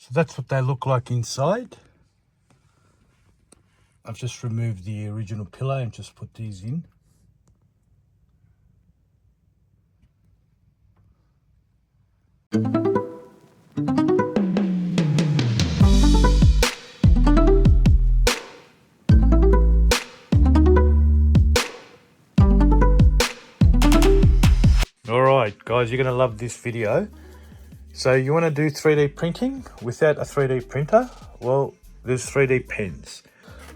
So that's what they look like inside. I've just removed the original pillow and just put these in. Alright guys, you're going to love this video. So you want to do 3D printing without a 3D printer? Well, there's 3D pens.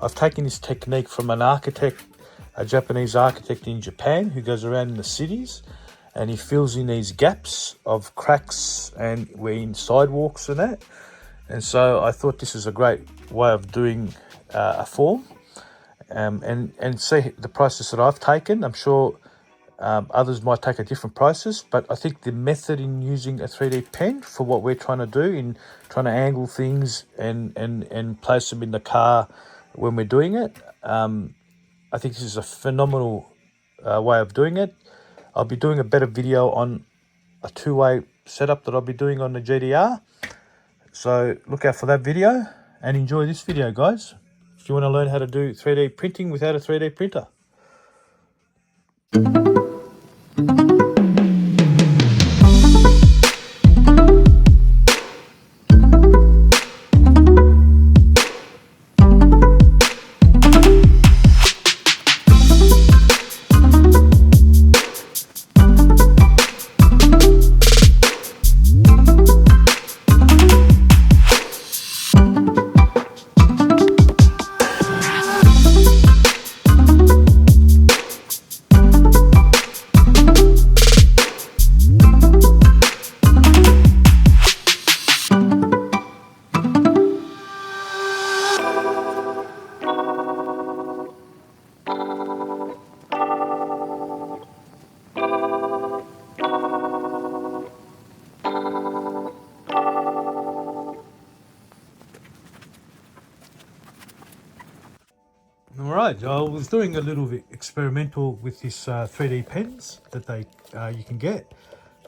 I've taken this technique from an architect, a Japanese architect in Japan, who goes around in the cities and he fills in these gaps of cracks and we're in sidewalks and that. And so I thought this is a great way of doing a form and see the process that I've taken. I'm sure others might take a different process, but I think the method in using a 3D pen for what we're trying to do, in trying to angle things and place them in the car when we're doing it, I think this is a phenomenal way of doing it. I'll be doing a better video on a two-way setup that I'll be doing on the GDR. So look out for that video and enjoy this video, guys, if you want to learn how to do 3D printing without a 3D printer. Alright, I was doing a little bit experimental with this 3D pens that you can get.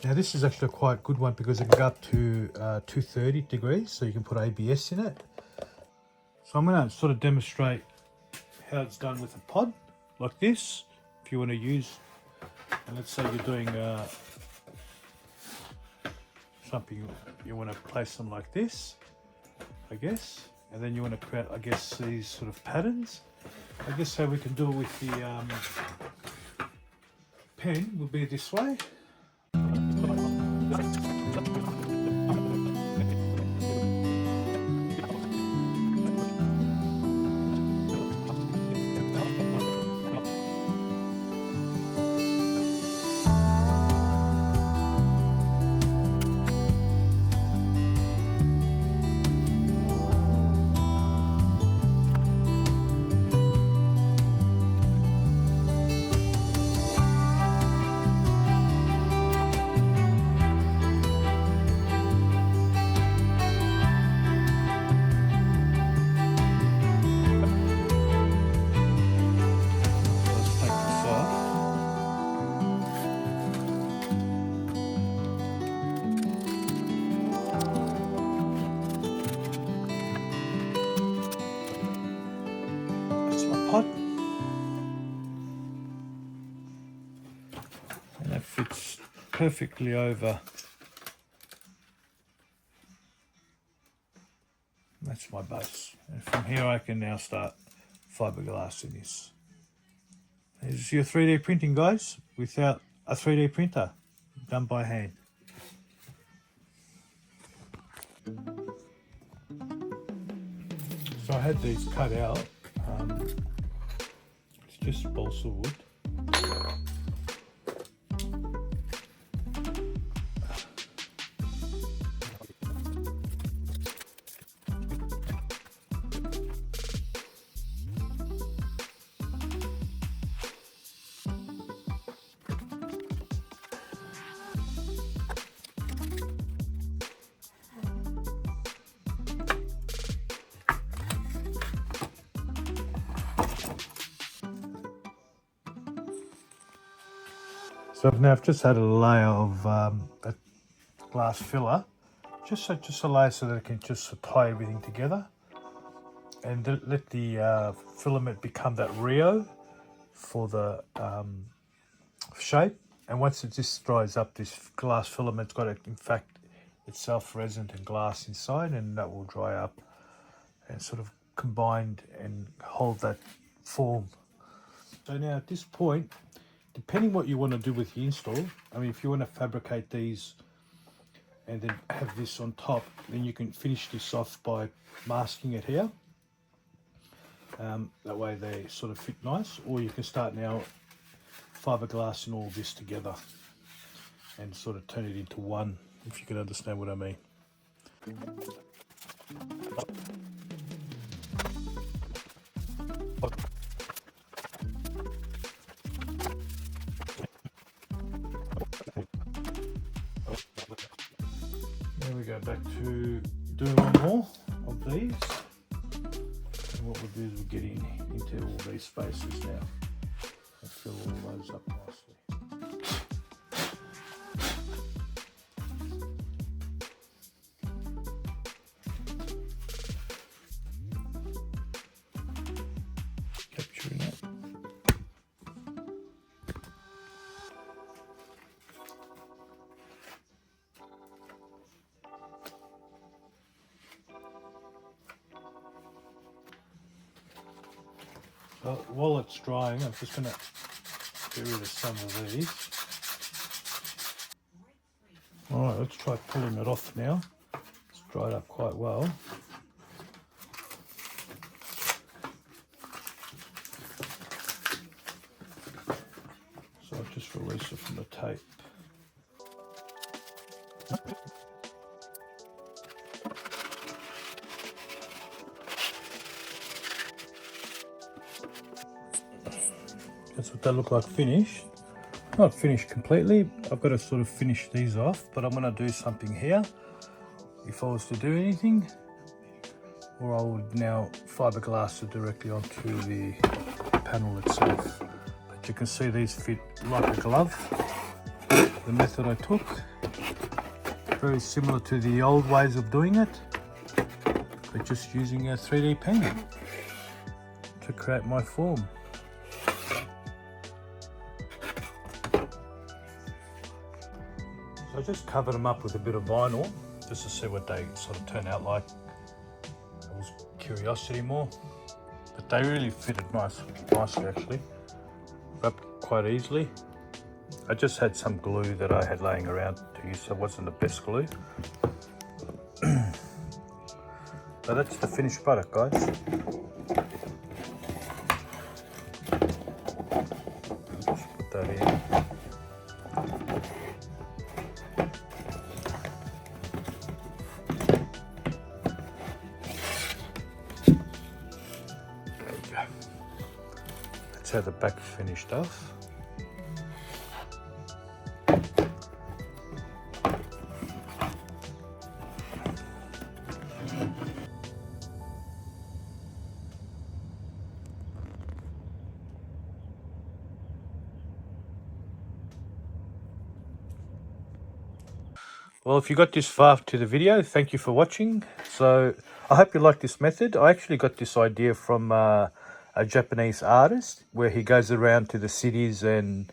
Now this is actually a quite good one because it can go up to 230 degrees, so you can put ABS in it. So I'm going to sort of demonstrate how it's done with a pod like this. If you want to use, and let's say you're doing something, you want to place them like this, I guess, and then you want to create, I guess, these sort of patterns. I guess how we can do it with the pen will be this way. Pod, and that fits perfectly over. That's my base, and from here I can now start fiberglassing this. This is your 3D printing, guys, without a 3D printer, done by hand. So I had these cut out. It's just balsa wood. So now I've just had a layer of that glass filler just a layer so that it can just tie everything together, and let the filament become that Rio for the shape. And once it just dries up, this glass filament's got in fact itself resin and glass inside, and that will dry up and sort of combined and hold that form. So now at this point, depending what you want to do with the install, I mean, if you want to fabricate these and then have this on top, then you can finish this off by masking it here. That way they sort of fit nice, or you can start now fiberglassing all this together and sort of turn it into one, if you can understand what I mean. Then we go back to doing one more of these, and what we'll do is we'll get into all these spaces now and fill all those up nicely. Capturing it. So while it's drying, I'm just going to get rid of some of these. Alright, let's try pulling it off now. It's dried up quite well. So I'll just release it from the tape. That's what they look like finished. Not finished completely. I've got to sort of finish these off, but I'm going to do something here if I was to do anything, or I would now fiberglass it directly onto the panel itself. But you can see these fit like a glove. The method I took, very similar to the old ways of doing it, but just using a 3D pen to create my form. I just covered them up with a bit of vinyl just to see what they sort of turn out like. It was curiosity more, but they really fitted nicely actually, wrapped quite easily. I just had some glue that I had laying around to use, so it wasn't the best glue. So that's the finished product, guys. Just put that in. That's how the back finished off. Well, if you got this far to the video, thank you for watching. So I hope you like this method. I actually got this idea from a Japanese artist, where he goes around to the cities and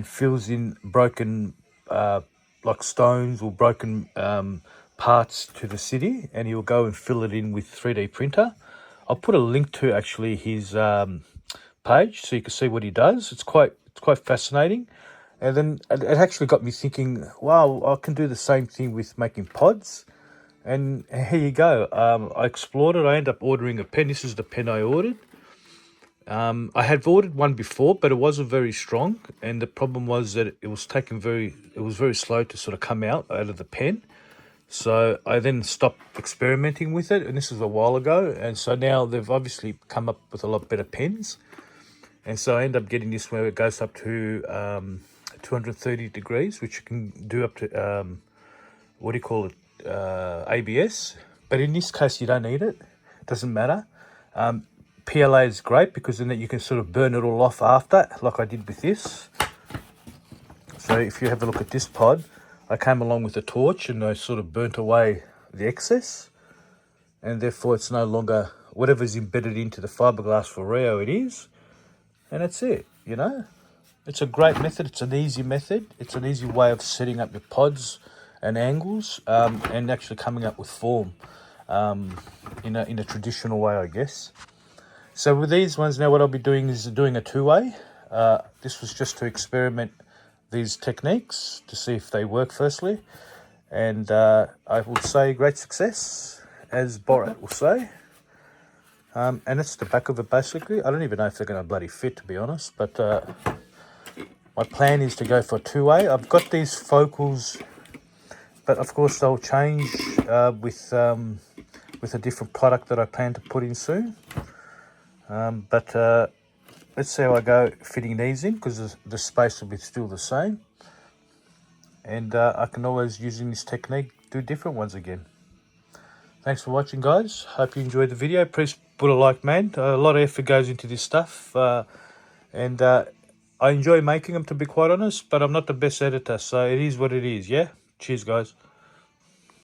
fills in broken like stones or broken parts to the city, and he'll go and fill it in with 3D printer. I'll put a link to actually his page so you can see what he does. It's quite fascinating. And then it actually got me thinking, wow, I can do the same thing with making pods. And here you go. I explored it. I ended up ordering a pen. This is the pen I ordered. I had ordered one before, but it wasn't very strong. And the problem was that it was very slow to sort of come out of the pen. So I then stopped experimenting with it. And this was a while ago. And so now they've obviously come up with a lot better pens. And so I end up getting this where it goes up to 230 degrees, which you can do up to, what do you call it, ABS. But in this case, you don't need it. It doesn't matter. PLA is great because then you can sort of burn it all off after, like I did with this. So if you have a look at this pod, I came along with a torch and I sort of burnt away the excess, and therefore it's no longer whatever's embedded into the fiberglass for Rio it is, and that's it, you know. It's a great method. It's an easy method. It's an easy way of setting up your pods and angles, and actually coming up with form in a traditional way, I guess. So with these ones now, what I'll be doing is doing a two-way. This was just to experiment these techniques to see if they work firstly, and I will say great success, as Borat will say. And that's the back of it basically. I don't even know if they're going to bloody fit, to be honest, but my plan is to go for two-way. I've got these focals, but of course they'll change with a different product that I plan to put in soon. But let's see how I go fitting these in, because the space will be still the same. And I can always, using this technique, do different ones again. Thanks for watching, guys. Hope you enjoyed the video. Please put a like, man. A lot of effort goes into this stuff. And I enjoy making them, to be quite honest, but I'm not the best editor, so it is what it is, yeah? Cheers, guys.